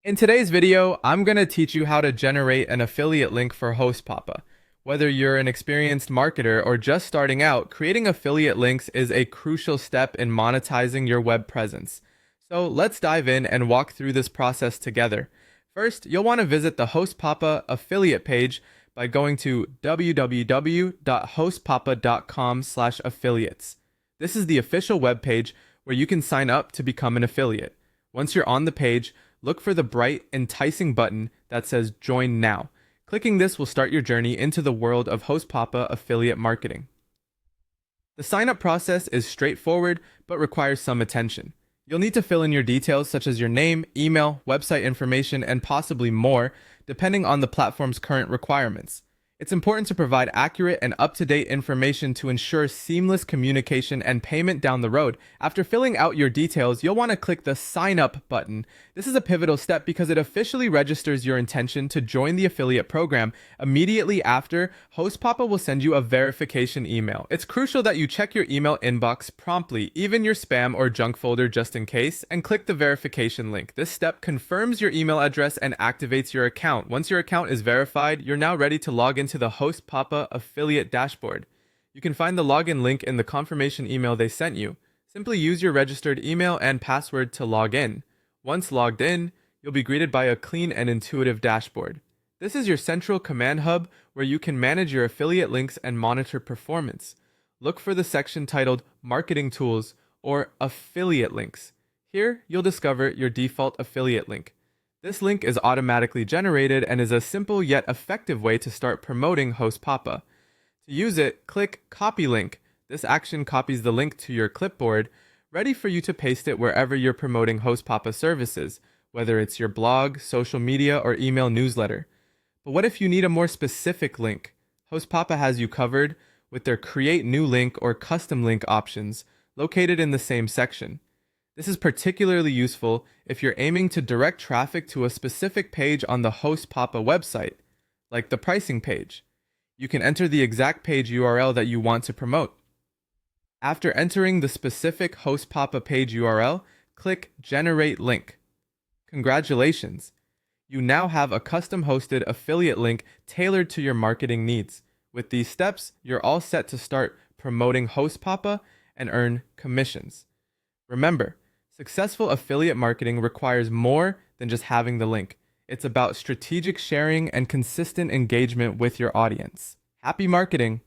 In today's video, I'm going to teach you how to generate an affiliate link for HostPapa. Whether you're an experienced marketer or just starting out, creating affiliate links is a crucial step in monetizing your web presence. So let's dive in and walk through this process together. First, you'll want to visit the HostPapa affiliate page by going to www.hostpapa.com/affiliates. This is the official web page where you can sign up to become an affiliate. Once you're on the page, look for the bright, enticing button that says Join Now. Clicking this will start your journey into the world of HostPapa affiliate marketing. The sign-up process is straightforward but requires some attention. You'll need to fill in your details such as your name, email, website information, and possibly more, depending on the platform's current requirements. It's important to provide accurate and up-to-date information to ensure seamless communication and payment down the road. After filling out your details, you'll want to click the Sign Up button. This is a pivotal step because it officially registers your intention to join the affiliate program. Immediately after, HostPapa will send you a verification email. It's crucial that you check your email inbox promptly, even your spam or junk folder just in case, and click the verification link. This step confirms your email address and activates your account. Once your account is verified, you're now ready to log into the HostPapa affiliate dashboard. You can find the login link in the confirmation email they sent you. Simply use your registered email and password to log in. Once logged in, you'll be greeted by a clean and intuitive dashboard. This is your central command hub where you can manage your affiliate links and monitor performance. Look for the section titled Marketing Tools or Affiliate Links. Here, you'll discover your default affiliate link. This link is automatically generated and is a simple yet effective way to start promoting HostPapa. To use it, click Copy Link. This action copies the link to your clipboard, ready for you to paste it wherever you're promoting HostPapa services, whether it's your blog, social media, or email newsletter. But what if you need a more specific link? HostPapa has you covered with their Create New Link or Custom Link options located in the same section. This is particularly useful if you're aiming to direct traffic to a specific page on the HostPapa website, like the pricing page. You can enter the exact page URL that you want to promote. After entering the specific HostPapa page URL, click Generate Link. Congratulations! You now have a custom hosted affiliate link tailored to your marketing needs. With these steps, you're all set to start promoting HostPapa and earn commissions. Remember, successful affiliate marketing requires more than just having the link. It's about strategic sharing and consistent engagement with your audience. Happy marketing!